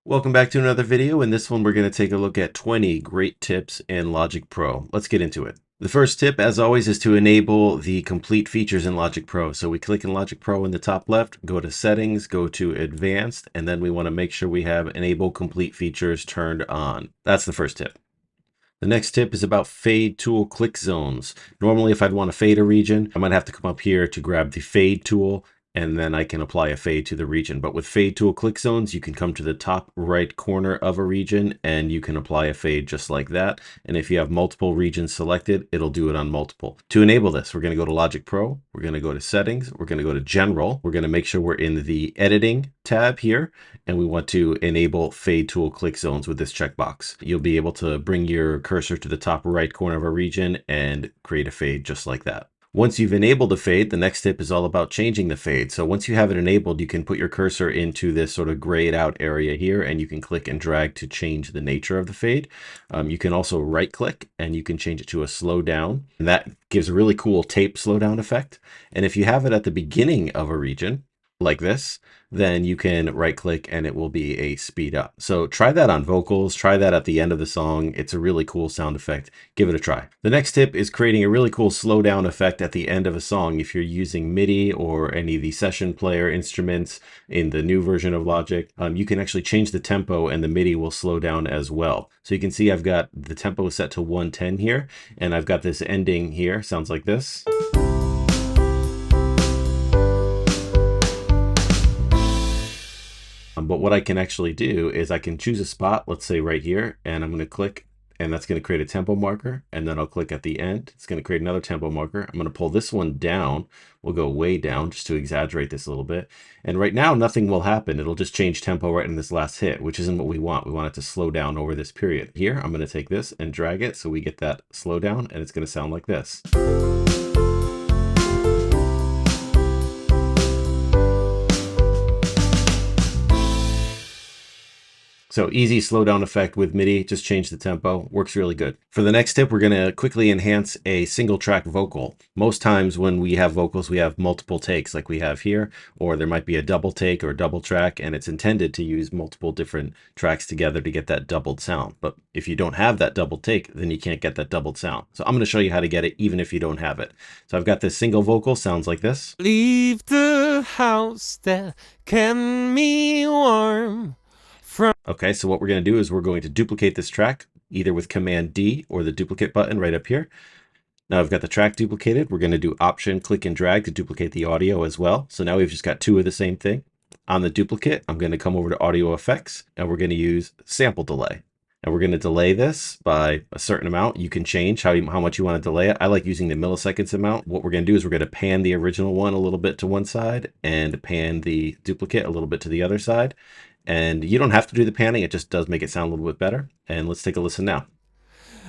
Welcome back to another video. In this one, we're going to take a look at 20 great tips in Logic Pro. Let's get into it. The first tip, as always, is to enable the complete features in Logic Pro. So we click in Logic Pro in the top left, go to Settings, go to Advanced, and then we want to make sure we have Enable Complete Features turned on. That's the first tip. The next tip is about fade tool click zones. Normally, if I'd want to fade a region, I might have to come up here to grab the fade tool, and then I can apply a fade to the region. But with fade tool click zones, you can come to the top right corner of a region and you can apply a fade just like that. And if you have multiple regions selected, it'll do it on multiple. To enable this, we're going to go to Logic Pro, we're going to go to Settings, we're going to go to General, we're going to make sure we're in the Editing tab here, and we want to enable fade tool click zones with this checkbox. You'll be able to bring your cursor to the top right corner of a region and create a fade just like that. Once you've enabled the fade, the next tip is all about changing the fade. So once you have it enabled, you can put your cursor into this sort of grayed out area here, and you can click and drag to change the nature of the fade. You can also right click and you can change it to a slow down. And that gives a really cool tape slowdown effect. And if you have it at the beginning of a region, like this, then you can right click and it will be a speed up. So try that on vocals, try that at the end of the song. It's a really cool sound effect. Give it a try. The next tip is creating a really cool slowdown effect at the end of a song. If you're using MIDI or any of the session player instruments in the new version of Logic, you can actually change the tempo and the MIDI will slow down as well. So you can see I've got the tempo set to 110 here, and I've got this ending here, sounds like this. But what I can actually do is I can choose a spot, let's say right here, and I'm going to click, and that's going to create a tempo marker. And then I'll click at the end. It's going to create another tempo marker. I'm going to pull this one down. We'll go way down just to exaggerate this a little bit. And right now, nothing will happen. It'll just change tempo right in this last hit, which isn't what we want. We want it to slow down over this period. Here, I'm going to take this and drag it so we get that slowdown, and it's going to sound like this. So easy slowdown effect with MIDI, just change the tempo, works really good. For the next tip, we're going to quickly enhance a single track vocal. Most times when we have vocals, we have multiple takes like we have here, or there might be a double take or a double track, and it's intended to use multiple different tracks together to get that doubled sound. But if you don't have that double take, then you can't get that doubled sound. So I'm going to show you how to get it even if you don't have it. So I've got this single vocal, sounds like this. Leave the house that can be warm. Okay, so what we're going to do is we're going to duplicate this track either with Command D or the duplicate button right up here. Now I've got the track duplicated. We're going to do Option, click and drag to duplicate the audio as well. So now we've just got two of the same thing. On the duplicate, I'm going to come over to Audio Effects and we're going to use Sample Delay. And we're going to delay this by a certain amount. You can change how much you want to delay it. I like using the milliseconds amount. What we're going to do is we're going to pan the original one a little bit to one side and pan the duplicate a little bit to the other side. And you don't have to do the panning, it just does make it sound a little bit better. And let's take a listen now.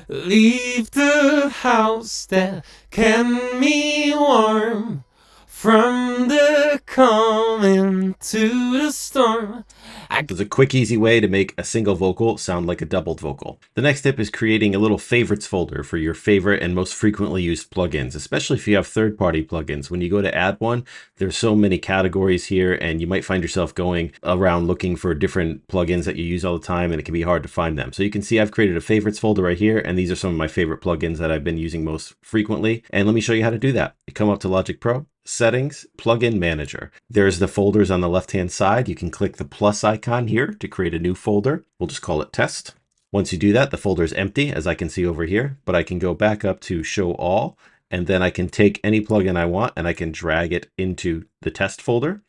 Leave the house that can be warm from the calm into the storm. It's a quick, easy way to make a single vocal sound like a doubled vocal. The next tip is creating a little favorites folder for your favorite and most frequently used plugins, especially if you have third-party plugins. When you go to add one, there's so many categories here, and you might find yourself going around looking for different plugins that you use all the time, and it can be hard to find them. So you can see I've created a favorites folder right here, and these are some of my favorite plugins that I've been using most frequently. And let me show you how to do that. You come up to Logic Pro, Settings, Plugin Manager. There's the folders on the left-hand side. You can click the plus icon here to create a new folder. We'll just call it Test. Once you do that, the folder is empty, as I can see over here, but I can go back up to Show All, and then I can take any plugin I want and I can drag it into the test folder.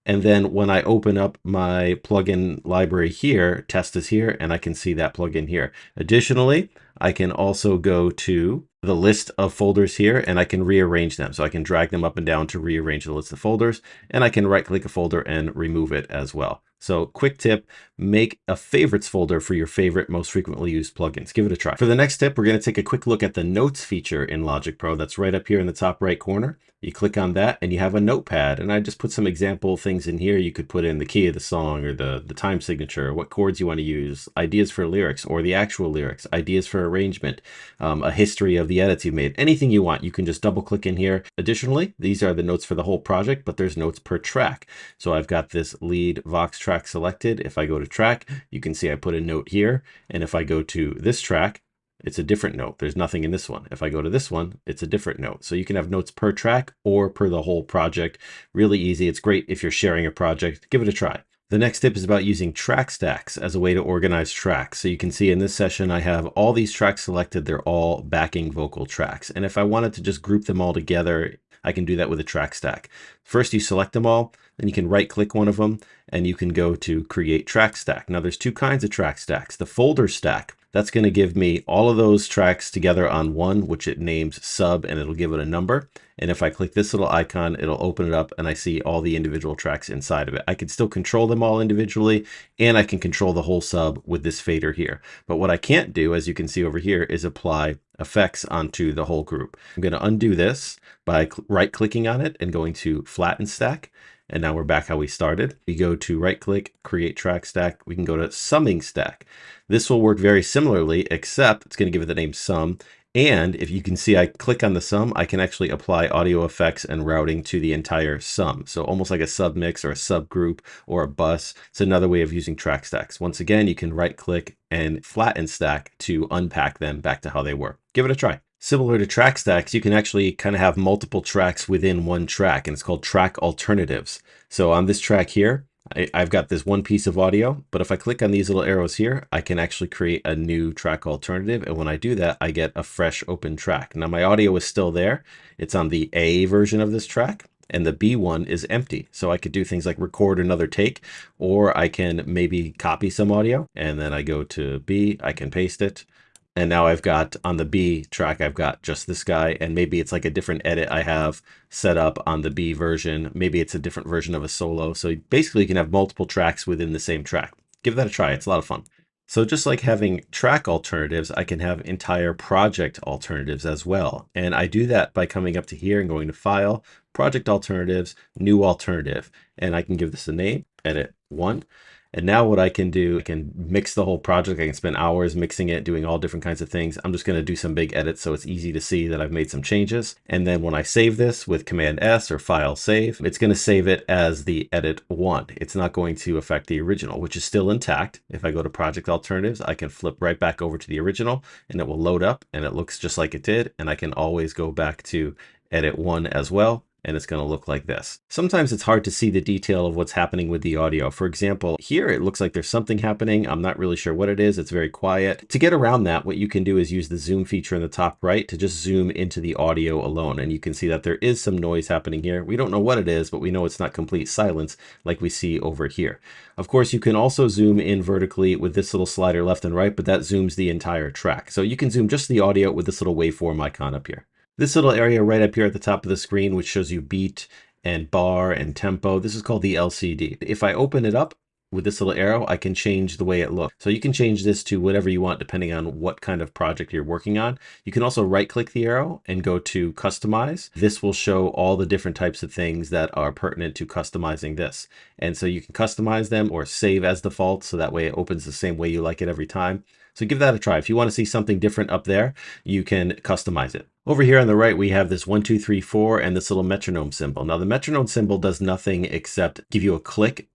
And then when I open up my plugin library here, Test is here, and I can see that plugin here. Additionally, I can also go to the list of folders here and I can rearrange them. So I can drag them up and down to rearrange the list of folders, and I can right click a folder and remove it as well. So quick tip, make a favorites folder for your favorite, most frequently used plugins. Give it a try. For the next tip, we're going to take a quick look at the notes feature in Logic Pro. That's right up here in the top right corner. You click on that and you have a notepad, and I just put some example things in here. You could put in the key of the song or the time signature, what chords you want to use, ideas for lyrics or the actual lyrics, ideas for arrangement, a history of the edits you made, anything you want. You can just double click in here. Additionally, these are the notes for the whole project, but there's notes per track. So I've got this lead Vox track selected. If I go to track, you can see I put a note here. And if I go to this track, it's a different note. There's nothing in this one. If I go to this one, it's a different note. So you can have notes per track or per the whole project. Really easy. It's great if you're sharing a project. Give it a try. The next tip is about using track stacks as a way to organize tracks. So you can see in this session, I have all these tracks selected. They're all backing vocal tracks. And if I wanted to just group them all together, I can do that with a track stack. First, you select them all, then you can right click one of them and you can go to create track stack. Now there's two kinds of track stacks. The folder stack, that's going to give me all of those tracks together on one, which it names sub, and it'll give it a number. And if I click this little icon, it'll open it up and I see all the individual tracks inside of it. I can still control them all individually, and I can control the whole sub with this fader here. But what I can't do, as you can see over here, is apply effects onto the whole group. I'm going to undo this by right clicking on it and going to flatten stack. And now we're back how we started. We go to right click, create track stack. We can go to summing stack. This will work very similarly, except it's going to give it the name sum. And if you can see, I click on the sum, I can actually apply audio effects and routing to the entire sum. So almost like a submix or a subgroup or a bus. It's another way of using track stacks. Once again, you can right click and flatten stack to unpack them back to how they were. Give it a try. Similar to track stacks, you can actually kind of have multiple tracks within one track, and it's called track alternatives. So on this track here, I've got this one piece of audio, but if I click on these little arrows here, I can actually create a new track alternative. And when I do that, I get a fresh open track. Now my audio is still there. It's on the A version of this track, and the B one is empty. So I could do things like record another take, or I can maybe copy some audio, and then I go to B, I can paste it. And now I've got on the B track, I've got just this guy, and maybe it's like a different edit I have set up on the B version. Maybe it's a different version of a solo. So basically you can have multiple tracks within the same track. Give that a try. It's a lot of fun. So just like having track alternatives, I can have entire project alternatives as well. And I do that by coming up to here and going to File, Project Alternatives, New Alternative. And I can give this a name, Edit 1. And now what I can do, I can mix the whole project. I can spend hours mixing it, doing all different kinds of things. I'm just going to do some big edits so it's easy to see that I've made some changes. And then when I save this with Command S or File Save, it's going to save it as the Edit 1. It's not going to affect the original, which is still intact. If I go to Project Alternatives, I can flip right back over to the original and it will load up and it looks just like it did. And I can always go back to Edit 1 as well. And it's going to look like this. Sometimes it's hard to see the detail of what's happening with the audio. For example, here it looks like there's something happening. I'm not really sure what it is. It's very quiet. To get around that, what you can do is use the zoom feature in the top right to just zoom into the audio alone. And you can see that there is some noise happening here. We don't know what it is, but we know it's not complete silence like we see over here. Of course, you can also zoom in vertically with this little slider left and right, but that zooms the entire track. So you can zoom just the audio with this little waveform icon up here. This little area right up here at the top of the screen, which shows you beat and bar and tempo, this is called the LCD. If I open it up with this little arrow, I can change the way it looks. So you can change this to whatever you want depending on what kind of project you're working on. You can also right click the arrow and go to customize. This will show all the different types of things that are pertinent to customizing this. And so you can customize them or save as default, so that way it opens the same way you like it every time. So give that a try. If you want to see something different up there, you can customize it. Over here on the right, we have this 1, 2, 3, 4 and this little metronome symbol. Now the metronome symbol does nothing except give you a click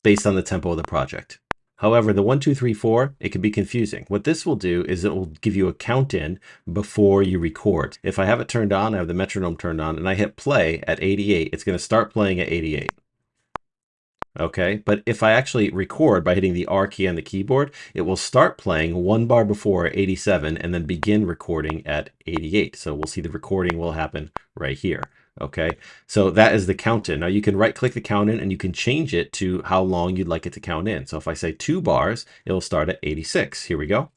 based on the tempo of the project. However, the 1, 2, 3, 4, it can be confusing. What this will do is it will give you a count in before you record. If I have it turned on, I have the metronome turned on, and I hit play at 88, it's going to start playing at 88. Okay, but if I actually record by hitting the R key on the keyboard, it will start playing one bar before 87 and then begin recording at 88. So we'll see the recording will happen right here. Okay, so that is the count in. Now you can right click the count in and you can change it to how long you'd like it to count in. So if I say 2 bars, it'll start at 86. Here we go.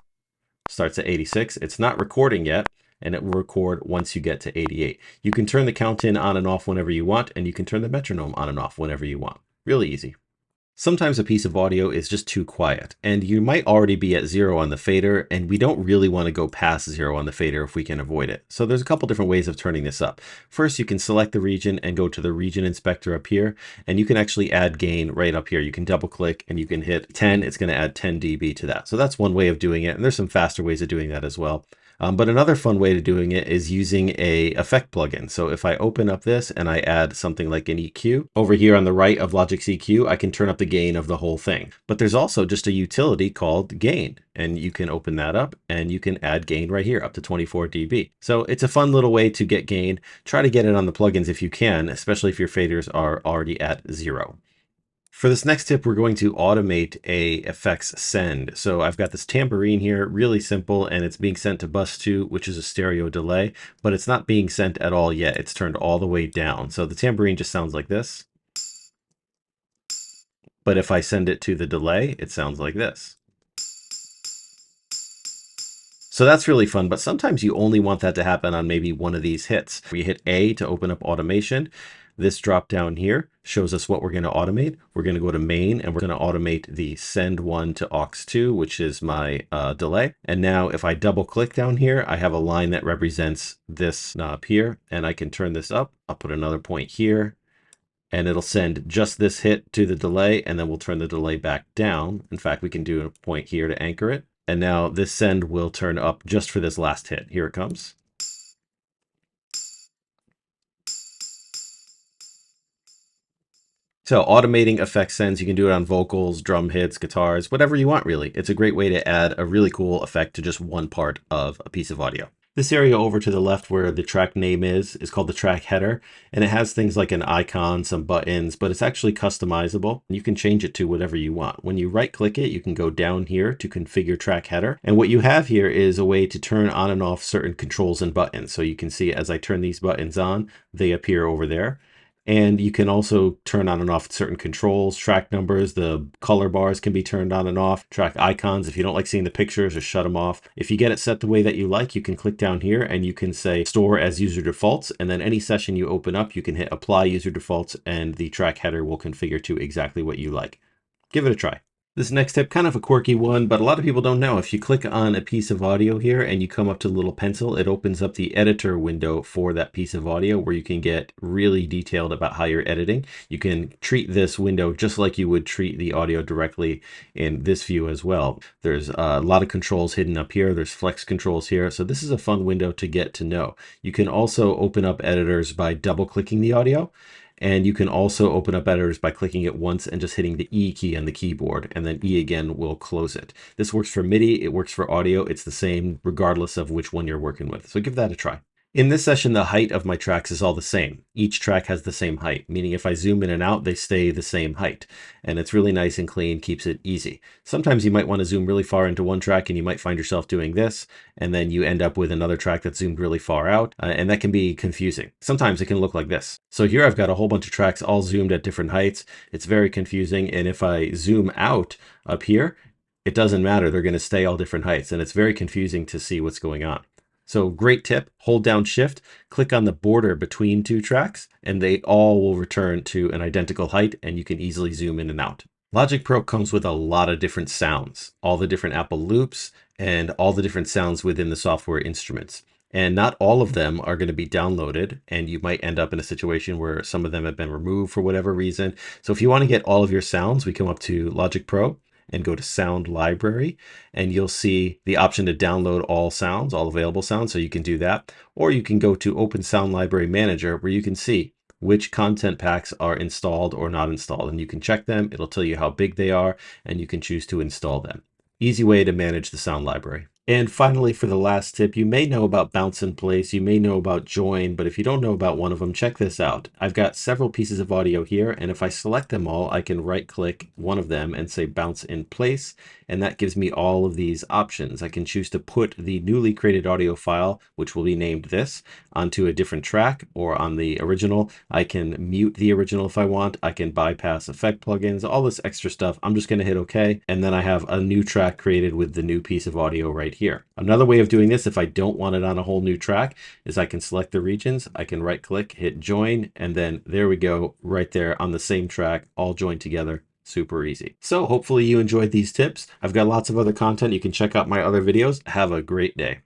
Starts at 86. It's not recording yet, and it will record once you get to 88. You can turn the count in on and off whenever you want, and you can turn the metronome on and off whenever you want. Really easy. Sometimes a piece of audio is just too quiet, and you might already be at 0 on the fader, and we don't really want to go past 0 on the fader if we can avoid it. So there's a couple different ways of turning this up. First, you can select the region and go to the region inspector up here, and you can actually add gain right up here. You can double click and you can hit 10. It's going to add 10 dB to that. So that's one way of doing it, and there's some faster ways of doing that as well. But another fun way to doing it is using a effect plugin. So if I open up this and I add something like an EQ, over here on the right of Logic's EQ, I can turn up the gain of the whole thing. But there's also just a utility called gain, and you can open that up and you can add gain right here up to 24 dB. So it's a fun little way to get gain. Try to get it on the plugins if you can, especially if your faders are already at 0. For this next tip, we're going to automate a effects send. So I've got this tambourine here, really simple, and it's being sent to bus 2, which is a stereo delay, but it's not being sent at all yet. It's turned all the way down. So the tambourine just sounds like this. But if I send it to the delay, it sounds like this. So that's really fun, but sometimes you only want that to happen on maybe one of these hits. We hit A to open up automation. This drop down here shows us what we're going to automate. We're going to go to main and we're going to automate the send one to aux 2, which is my delay. And now if I double click down here, I have a line that represents this knob here, and I can turn this up. I'll put another point here, and it'll send just this hit to the delay, and then we'll turn the delay back down. In fact, we can do a point here to anchor it. And now this send will turn up just for this last hit. Here it comes. So automating effect sends, you can do it on vocals, drum hits, guitars, whatever you want really. It's a great way to add a really cool effect to just one part of a piece of audio. This area over to the left where the track name is called the track header, and it has things like an icon, some buttons, but it's actually customizable. You can change it to whatever you want. When you right click it, you can go down here to configure track header. And what you have here is a way to turn on and off certain controls and buttons. So you can see as I turn these buttons on, they appear over there. And you can also turn on and off certain controls, track numbers, the color bars can be turned on and off, track icons. If you don't like seeing the pictures, just shut them off. If you get it set the way that you like, you can click down here and you can say store as user defaults. And then any session you open up, you can hit apply user defaults and the track header will configure to exactly what you like. Give it a try. This next tip, kind of a quirky one, but a lot of people don't know. If you click on a piece of audio here and you come up to the little pencil, it opens up the editor window for that piece of audio where you can get really detailed about how you're editing. You can treat this window just like you would treat the audio directly in this view as well. There's a lot of controls hidden up here. There's flex controls here. So this is a fun window to get to know. You can also open up editors by double clicking the audio. And you can also open up editors by clicking it once and just hitting the E key on the keyboard, and then E again will close it. This works for MIDI, it works for audio, it's the same regardless of which one you're working with. So give that a try. In this session, the height of my tracks is all the same. Each track has the same height, meaning if I zoom in and out, they stay the same height. And it's really nice and clean, keeps it easy. Sometimes you might want to zoom really far into one track and you might find yourself doing this, and then you end up with another track that's zoomed really far out, and that can be confusing. Sometimes it can look like this. So here I've got a whole bunch of tracks all zoomed at different heights. It's very confusing, and if I zoom out up here, it doesn't matter. They're going to stay all different heights, and it's very confusing to see what's going on. So great tip, hold down shift, click on the border between two tracks, and they all will return to an identical height, and you can easily zoom in and out. Logic Pro comes with a lot of different sounds, all the different Apple loops, and all the different sounds within the software instruments. And not all of them are going to be downloaded, and you might end up in a situation where some of them have been removed for whatever reason. So if you want to get all of your sounds, we come up to Logic Pro and go to Sound Library, and you'll see the option to download all sounds, all available sounds, so you can do that. Or you can go to Open Sound Library Manager, where you can see which content packs are installed or not installed, and you can check them. It'll tell you how big they are, and you can choose to install them. Easy way to manage the sound library. And finally, for the last tip, you may know about bounce in place, you may know about join, but if you don't know about one of them, check this out. I've got several pieces of audio here, and if I select them all, I can right click one of them and say bounce in place, and that gives me all of these options. I can choose to put the newly created audio file, which will be named this, onto a different track or on the original. I can mute the original if I want. I can bypass effect plugins, all this extra stuff. I'm just going to hit OK, and then I have a new track created with the new piece of audio right here. Another way of doing this, if I don't want it on a whole new track, is I can select the regions, I can right click, hit join, and then there we go, right there on the same track, all joined together. Super easy. So hopefully you enjoyed these tips. I've got lots of other content. You can check out my other videos. Have a great day.